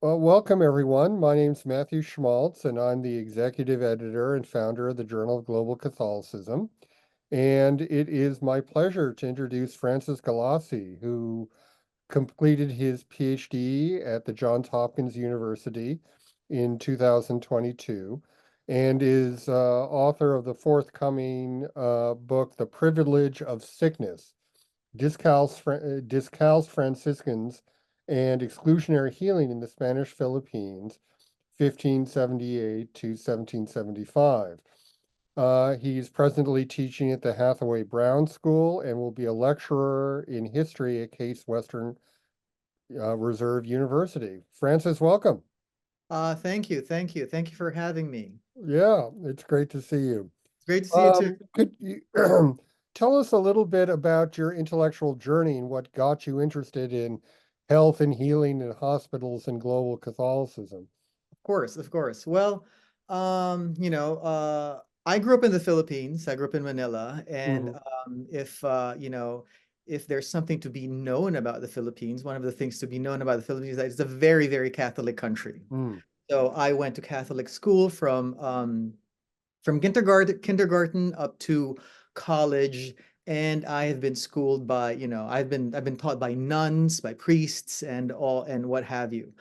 Well, welcome everyone. My name's Matthew Schmaltz, and I'm the executive editor and founder of the Journal of Global Catholicism. And it is my pleasure to introduce Francis Galasi, who completed his PhD at the Johns Hopkins University in 2022 and is author of the forthcoming book, The Privilege of Sickness, Discalced Franciscans and Exclusionary Healing in the Spanish Philippines, 1578 to 1775. He's presently teaching at the Hathaway Brown School and will be a lecturer in history at Case Western Reserve University. Francis, welcome. Thank you. Thank you. Thank you for having me. Yeah, it's great to see you. It's great to see you too. Could you tell us a little bit about your intellectual journey and what got you interested in health and healing in hospitals and global Catholicism? Of course, of course. Well, I grew up in the Philippines. I grew up in Manila, and Hmm. if there's something to be known about the Philippines, one of the things to be known about the Philippines is that it's a very, very Catholic country. Mm. So I went to Catholic school from kindergarten up to college, and I have been schooled by, I've been taught by nuns, by priests, and what have you.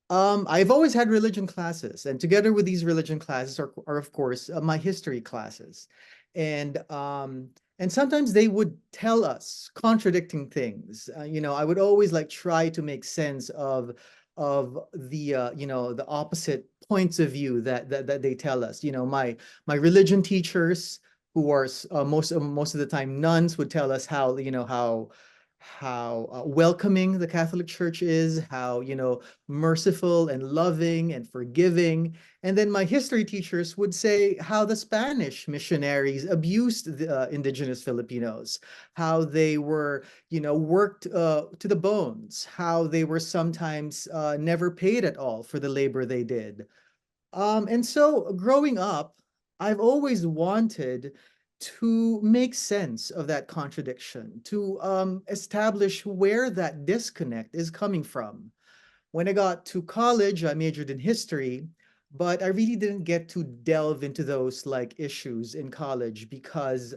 I've always had religion classes, and together with these religion classes are of course my history classes, and um, and sometimes they would tell us contradicting things. I would always like try to make sense of the opposite points of view that they tell us. My religion teachers, who are most of the time nuns, would tell us how welcoming the Catholic Church is, how merciful and loving and forgiving. And then my history teachers would say how the Spanish missionaries abused the indigenous Filipinos, how they were, worked to the bones, how they were sometimes never paid at all for the labor they did. And so growing up, I've always wanted to make sense of that contradiction, to establish where that disconnect is coming from. When I got to college, I majored in history, but I really didn't get to delve into those like issues in college because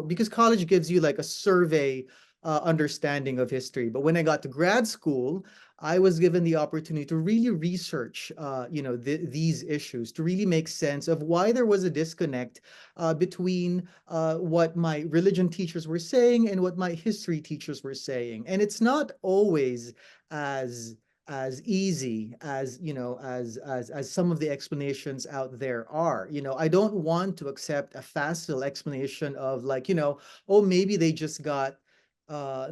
because college gives you like a survey understanding of history. But when I got to grad school, I was given the opportunity to really research these issues, to really make sense of why there was a disconnect between what my religion teachers were saying and what my history teachers were saying. And it's not always as as easy as as some of the explanations out there are. I don't want to accept a facile explanation of like, oh, maybe they just got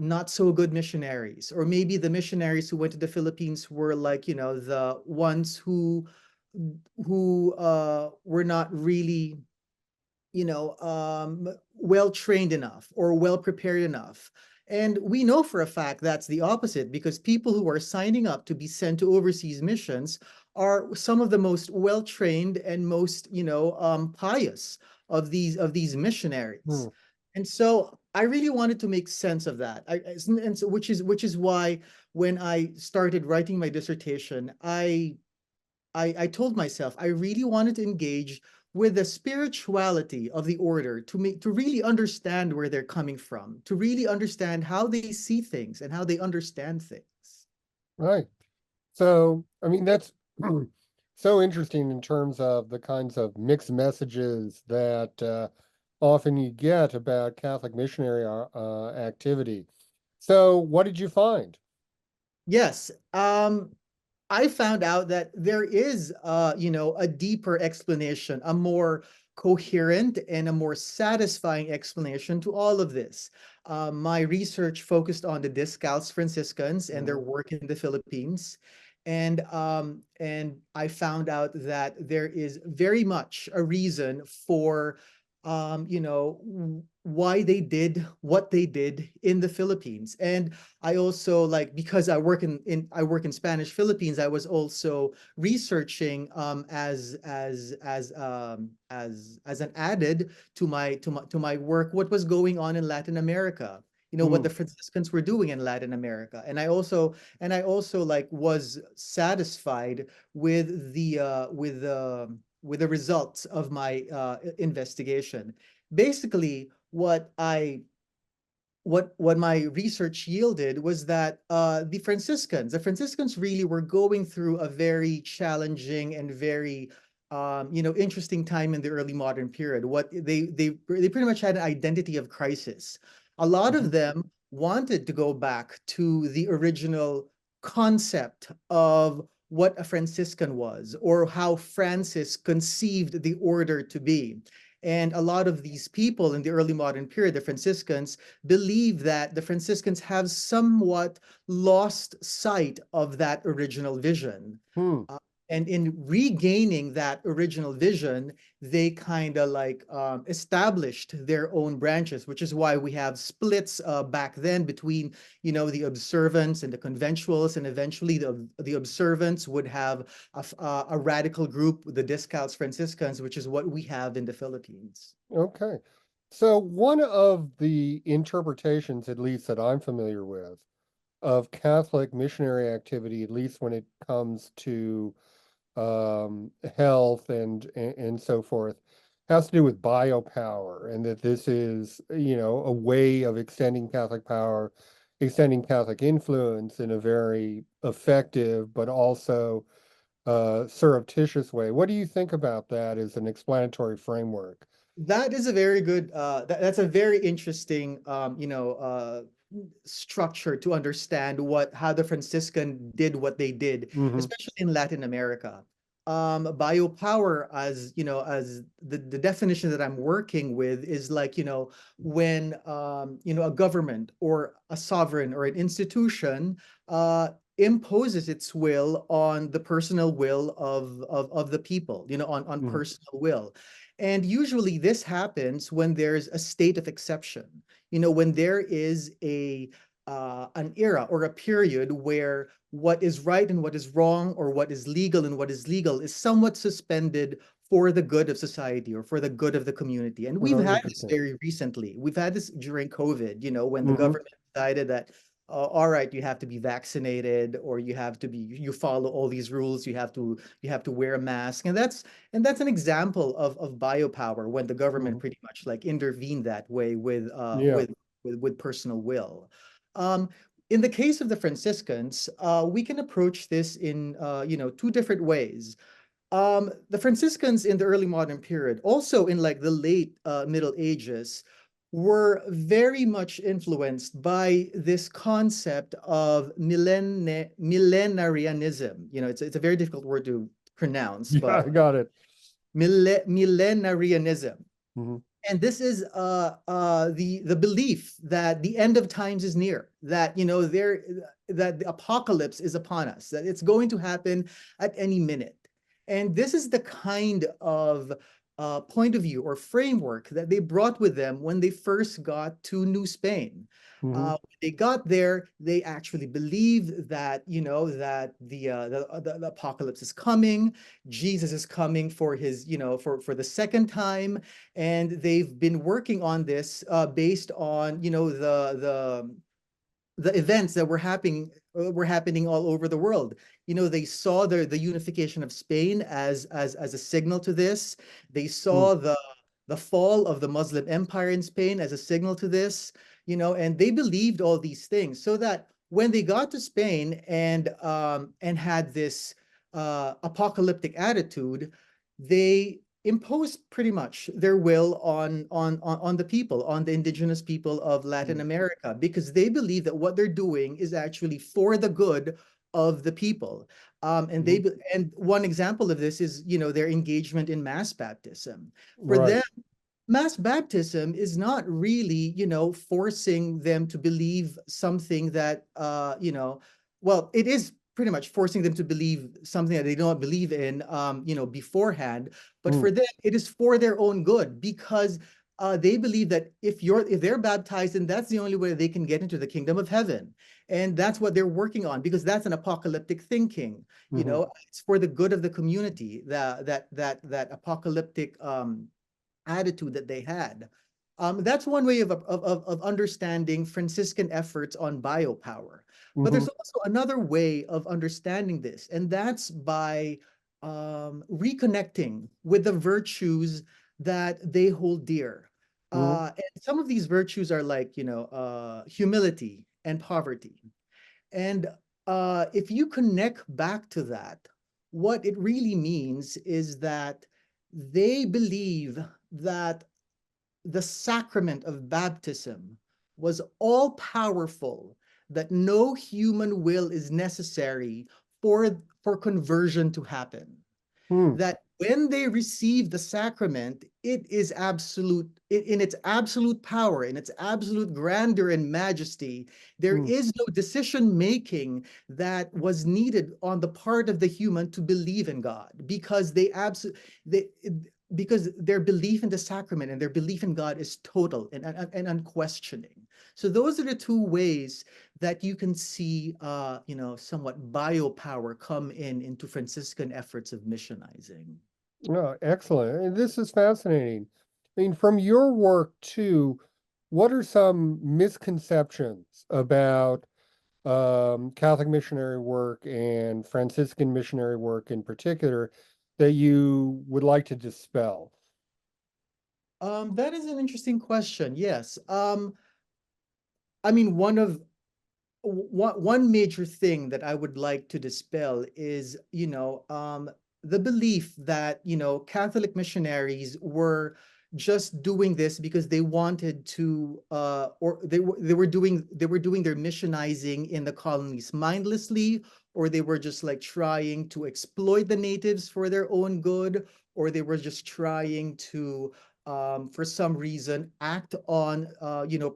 not so good missionaries, or maybe the missionaries who went to the Philippines were like, the ones who were not really well trained enough or well prepared enough. And we know for a fact that's the opposite, because people who are signing up to be sent to overseas missions are some of the most well trained and most, pious of these missionaries. Hmm. And so I really wanted to make sense of that. And so, which is why when I started writing my dissertation, I told myself I really wanted to engage with the spirituality of the order, to really understand where they're coming from, to really understand how they see things and how they understand things. Right. So, I mean, that's so interesting in terms of the kinds of mixed messages that often you get about Catholic missionary activity. So, what did you find? Yes, I found out that there is, a deeper explanation, a more coherent and a more satisfying explanation to all of this. My research focused on the Discalced Franciscans and their Mhm. work in the Philippines. And I found out that there is very much a reason for why they did what they did in the Philippines. And I also, like, because I work in Spanish Philippines, I was also researching as an added to my work what was going on in Latin America. what the Mm. Franciscans were doing in Latin America. And I also like was satisfied with the results of my investigation. Basically, what my research yielded was that the Franciscans really were going through a very challenging and very interesting time in the early modern period. What they pretty much had an identity of crisis. A lot of Mhm. them wanted to go back to the original concept of what a Franciscan was, or how Francis conceived the order to be. And a lot of these people in the early modern period, the Franciscans, believe that the Franciscans have somewhat lost sight of that original vision. Hmm. Uh, and in regaining that original vision, they kind of like established their own branches, which is why we have splits back then between, the observants and the conventuals, and eventually the observants would have a radical group, the Discalced Franciscans, which is what we have in the Philippines. Okay. So one of the interpretations, at least that I'm familiar with, of Catholic missionary activity, at least when it comes to health and so forth, has to do with biopower, and that this is, a way of extending Catholic power, extending Catholic influence in a very effective but also surreptitious way. What do you think about that as an explanatory framework? That is a very good, that's a very interesting, structure to understand how the Franciscan did what they did, Hmm. especially in Latin America. Biopower, as the definition that I'm working with is like, when, a government or a sovereign or an institution imposes its will on the personal will of the people, on Hmm. personal will. And usually this happens when there's a state of exception, when there is an era or a period where what is right and what is wrong, or what is legal and what is legal, is somewhat suspended for the good of society or for the good of the community. And we've Very had this interesting. very recently. We've had this during COVID, when the Hmm. government decided that, all right, you have to be vaccinated, or you follow all these rules, you have to wear a mask. And that's an example of biopower, when the government Hmm. pretty much like intervened that way with Yeah. personal will. Um, in the case of the Franciscans, we can approach this in two different ways. The Franciscans in the early modern period, also in like the late Middle Ages, were very much influenced by this concept of millenarianism. It's a very difficult word to pronounce, Yeah, but I got it. millenarianism. Hmm. And this is the belief that the end of times is near, that that the apocalypse is upon us, that it's going to happen at any minute. And this is the kind of point of view or framework that they brought with them when they first got to New Spain. Hmm. When they got there, they actually believed that that the apocalypse is coming. Jesus is coming for his for the second time, and they've been working on this based on the events that were happening all over the world. They saw the unification of Spain as a signal to this. They Hmm. saw the fall of the Muslim Empire in Spain as a signal to this. And they believed all these things, so that when they got to Spain and had this apocalyptic attitude, they imposed pretty much their will on the people, on the indigenous people of Latin America, because they believe that what they're doing is actually for the good of the people. Hmm. And one example of this is, their engagement in mass baptism. For Right. them, mass baptism is not really, forcing them to believe something that, well, it is pretty much forcing them to believe something that they don't believe in, beforehand. But Hmm. for them, it is for their own good, because they believe that if they're baptized, then that's the only way they can get into the kingdom of heaven. And that's what they're working on, because that's an apocalyptic thinking. Hmm. It's for the good of the community, that apocalyptic attitude that they had. That's one way of understanding Franciscan efforts on biopower. But Hmm. there's also another way of understanding this, and that's by reconnecting with the virtues that they hold dear. Hmm. And some of these virtues are like, humility and poverty. And if you connect back to that, what it really means is that they believe that the sacrament of baptism was all powerful, that no human will is necessary for conversion to happen, Hmm. that when they receive the sacrament, it is absolute in its absolute power, in its absolute grandeur and majesty. There Hmm. is no decision making that was needed on the part of the human to believe in God, because they because their belief in the sacrament and their belief in God is total and unquestioning. So those are the two ways that you can see, somewhat biopower come into Franciscan efforts of missionizing. Oh, excellent. And this is fascinating. I mean, from your work too, what are some misconceptions about Catholic missionary work and Franciscan missionary work in particular that you would like to dispel? That is an interesting question. Yes. I mean, one major thing that I would like to dispel is, the belief that, Catholic missionaries were just doing this because they wanted to, or they were doing their missionizing in the colonies mindlessly, or they were just like trying to exploit the natives for their own good, or they were just trying to, for some reason, act on,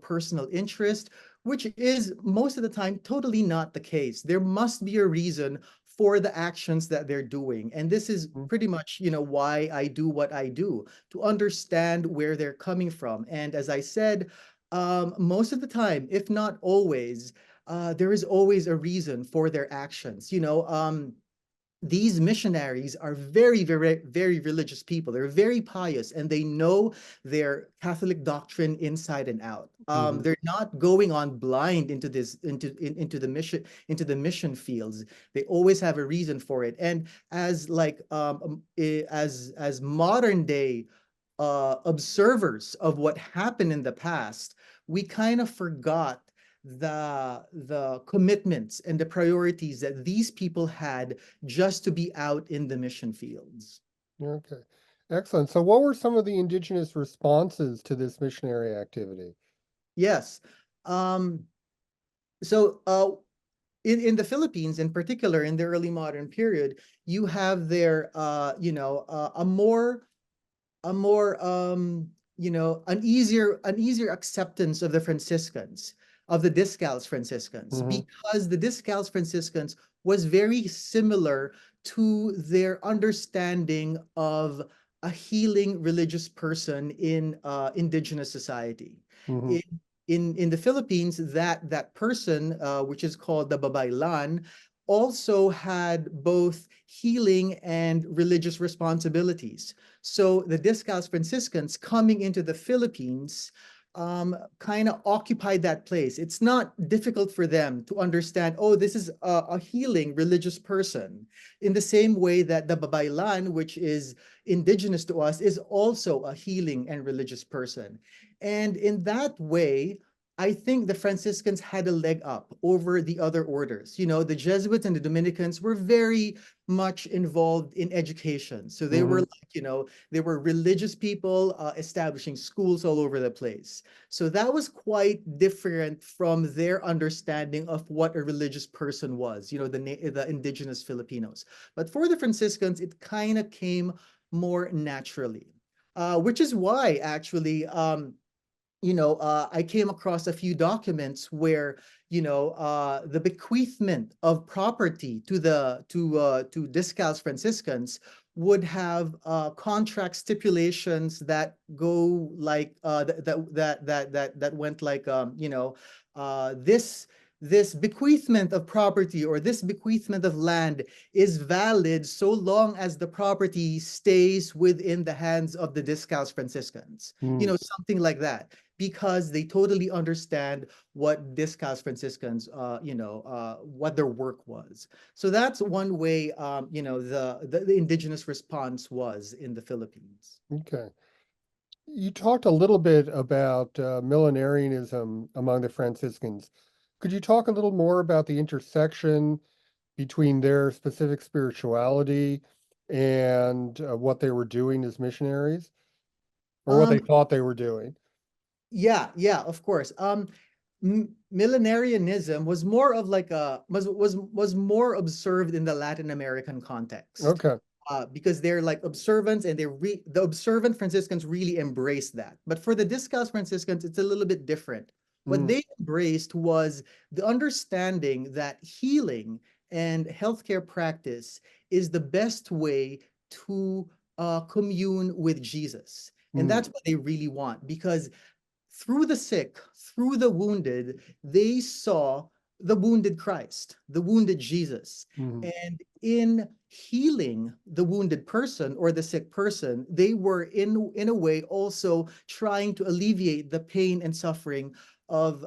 personal interest, which is most of the time totally not the case. There must be a reason for the actions that they're doing. And this is Mm. pretty much, why I do what I do, to understand where they're coming from. And as I said, most of the time, if not always, there is always a reason for their actions. These missionaries are very, very, very religious people. They're very pious, and they know their Catholic doctrine inside and out. Mhm. They're not going on blind into into the mission fields. They always have a reason for it. And as like as modern day observers of what happened in the past, we kind of forgot the commitments and the priorities that these people had just to be out in the mission fields. Okay. Excellent. So what were some of the indigenous responses to this missionary activity? Yes. Um, so in the Philippines, in particular, in the early modern period, you have there, an easier acceptance of the Franciscans, of the Discalced Franciscans, Hmm. because the Discalced Franciscans was very similar to their understanding of a healing religious person in indigenous society. Hmm. In the Philippines, that person, which is called the Babaylan, also had both healing and religious responsibilities. So the Discalced Franciscans coming into the Philippines kind of occupied that place. It's not difficult for them to understand, oh, this is a healing religious person. In the same way that the Babaylan, which is indigenous to us, is also a healing and religious person. And in that way, I think the Franciscans had a leg up over the other orders. The Jesuits and the Dominicans were very much involved in education. So they were Hmm. like, they were religious people establishing schools all over the place. So that was quite different from their understanding of what a religious person was, the indigenous Filipinos. But for the Franciscans, it kind of came more naturally, which is why actually, I came across a few documents where, the bequeathment of property to Discalced Franciscans would have contract stipulations that go like that went like, this this bequeathment of property or this bequeathment of land is valid so long as the property stays within the hands of the Discalced Franciscans. You Mm, know, something like that, because they totally understand what Discalced Franciscans, what their work was. So that's one way, the indigenous response was in the Philippines. okay. You talked a little bit about millenarianism among the Franciscans. Could you talk a little more about the intersection between their specific spirituality and what they were doing as missionaries, or what they Um, thought they were doing? Yeah, yeah, of course. Millenarianism was more of like a was more observed in the Latin American context. Okay. Because they're like observants and the observant Franciscans really embraced that. But for the Discalced Franciscans, it's a little bit different. What Mm, they embraced was the understanding that healing and healthcare practice is the best way to commune with Jesus. And mm, that's what they really want, because through the sick, through the wounded, they saw the wounded Christ, the wounded Jesus. mm, And in healing the wounded person or the sick person, they were in a way also trying to alleviate the pain and suffering of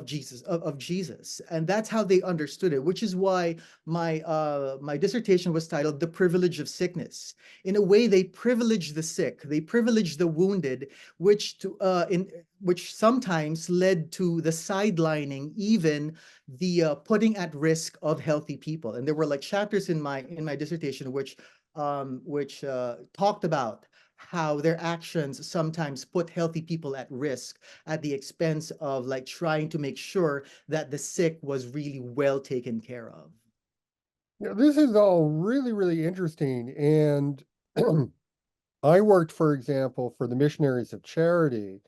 Jesus. And that's how they understood it, which is why my dissertation was titled The Privilege of Sickness. In a way, they privilege the sick, they privilege the wounded, which sometimes led to the sidelining, even the putting at risk of healthy people. And there were like chapters in my dissertation which talked about how their actions sometimes put healthy people at risk at the expense of like trying to make sure that the sick was really well taken care of. yeah, this is all really, really interesting. And I worked, for example, for the Missionaries of Charity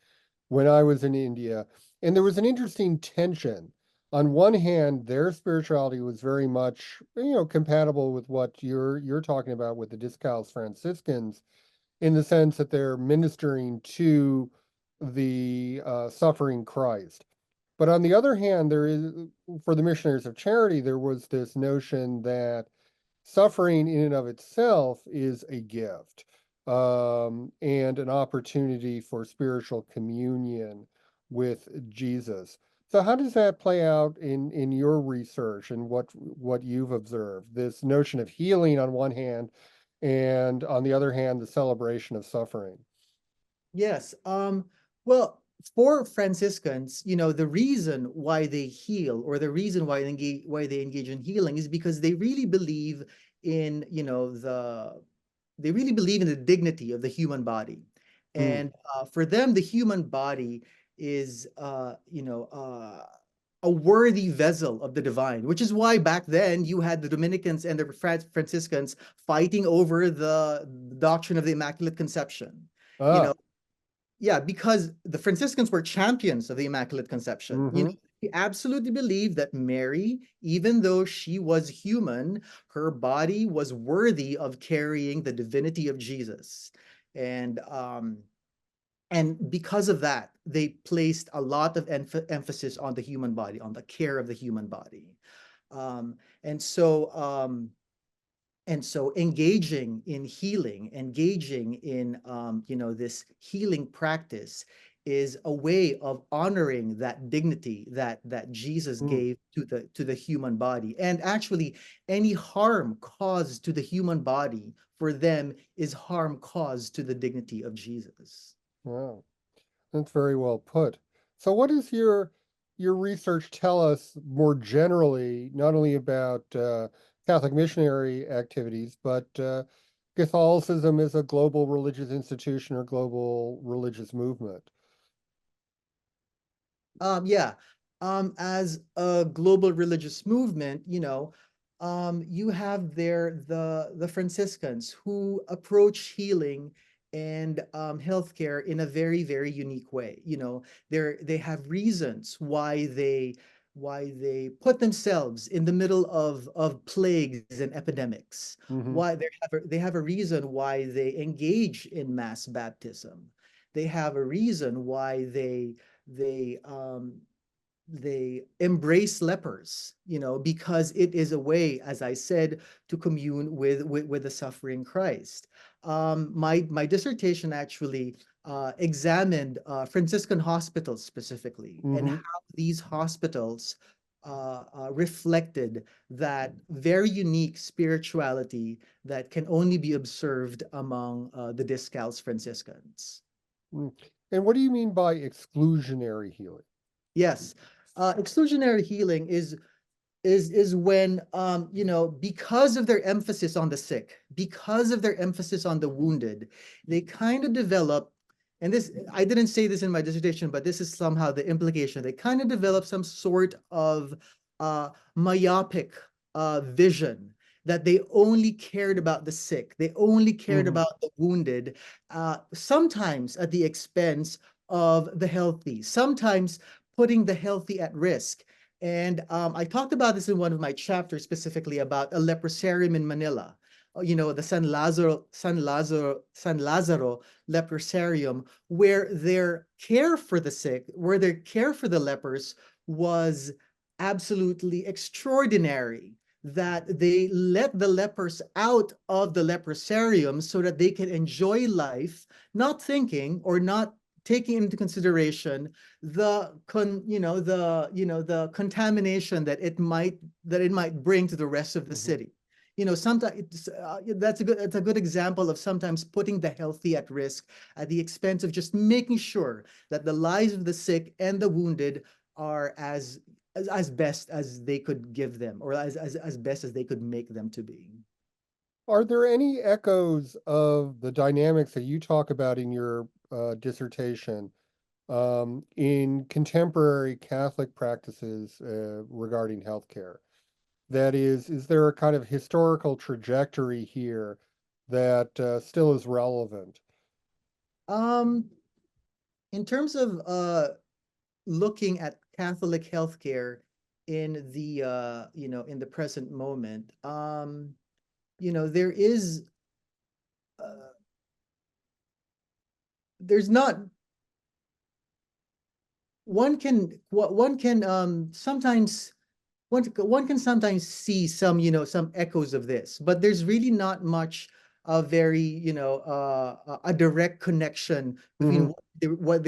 when I was in India, and there was an interesting tension. On one hand, their spirituality was very much, compatible with what you're talking about with the Discalced Franciscans, in the sense that they're ministering to the suffering Christ. But on the other hand, there is, for the Missionaries of Charity, there was this notion that suffering in and of itself is a gift, and an opportunity for spiritual communion with Jesus. So how does that play out in your research and what you've observed? This notion of healing on one hand, and on the other hand, the celebration of suffering. Yes. Well, for Franciscans, the reason why they heal or the reason why they engage in healing is because they really believe in, they really believe in the dignity of the human body. Mm, And for them, the human body is, a worthy vessel of the divine, which is why back then you had the Dominicans and the Franciscans fighting over the doctrine of the Immaculate Conception. You ah, know, yeah, because the Franciscans were champions of the Immaculate Conception. mm-hmm, They absolutely believed that Mary, even though she was human, her body was worthy of carrying the divinity of Jesus. And um, and because of that, they placed a lot of emphasis on the human body, on the care of the human body. Um, and so um, and so engaging in healing, engaging in this healing practice is a way of honoring that dignity that Jesus mm, gave to the human body. And actually, any harm caused to the human body for them is harm caused to the dignity of Jesus. wow. That's very well put. So what does your research tell us more generally, not only about Catholic missionary activities, but Catholicism as a global religious institution or global religious movement? Yeah. As a global religious movement, you have there the Franciscans who approach healing and healthcare in a very, very unique way. They have reasons why they put themselves in the middle of plagues and epidemics. Hmm. Why they have a reason why they engage in mass baptism. They have a reason why they they embrace lepers, because it is a way, as I said, to commune with the suffering Christ. My dissertation actually examined Franciscan hospitals specifically, and Hmm. how these hospitals reflected that very unique spirituality that can only be observed among the Discalced Franciscans. And what do you mean by exclusionary healing? Yes, exclusionary healing is when because of their emphasis on the sick, because of their emphasis on the wounded, they kind of develop, and this, I didn't say this in my dissertation, but this is somehow the implication. They kind of develop some sort of myopic vision, that they only cared about the sick, they only cared Hmm. about the wounded, sometimes at the expense of the healthy, sometimes putting the healthy at risk. And I talked about this in one of my chapters, specifically about a leprosarium in Manila. The San Lazaro leprosarium, where their care for the sick, where their care for the lepers was absolutely extraordinary. That they let the lepers out of the leprosarium so that they can enjoy life, not thinking or not taking into consideration the contamination that it might bring to the rest of the Hmm. city. Sometimes that's a good example of sometimes putting the healthy at risk at the expense of just making sure that the lives of the sick and the wounded are as best as they could give them, or as best as they could make them to be. Are there any echoes of the dynamics that you talk about in your dissertation in contemporary Catholic practices regarding healthcare? That is there a kind of historical trajectory here that still is relevant? Um, in terms of looking at Catholic healthcare in the present moment, there is uh, there's not one can sometimes one can sometimes see some echoes of this, but there's really not much very a direct connection between Hmm. what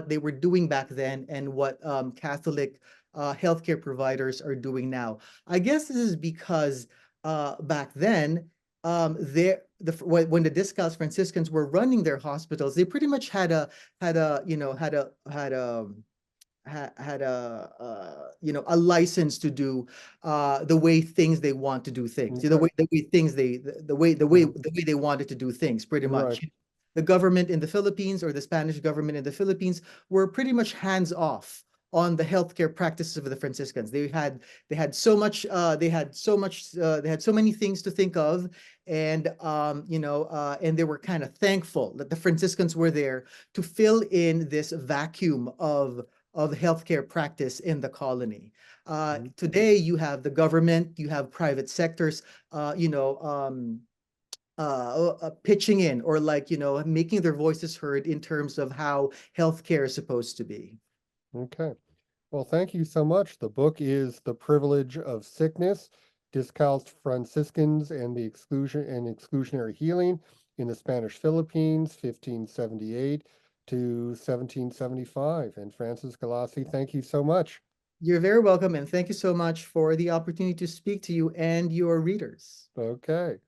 they were doing back then and what Catholic healthcare providers are doing now. I guess this is because back then, when the Discalced Franciscans were running their hospitals, they pretty much had a you know had a license to do the way things they want to do things, Okay. the way things they Hmm. the way they wanted to do things, pretty Right. much. The government in the Philippines, or the Spanish government in the Philippines, were pretty much hands off on the healthcare practices of the Franciscans. They had so much they had so many things to think of, and they were kind of thankful that the Franciscans were there to fill in this vacuum of healthcare practice in the colony. Mhm. Today, you have the government, you have private sectors, uh, you know, um, pitching in, or making their voices heard in terms of how healthcare is supposed to be. Okay. Well, thank you so much. The book is The Privilege of Sickness, Discalced Franciscans and the Exclusion and Exclusionary Healing in the Spanish Philippines, 1578 to 1775. And Francis Galasi, thank you so much. You're very welcome, and thank you so much for the opportunity to speak to you and your readers. Okay.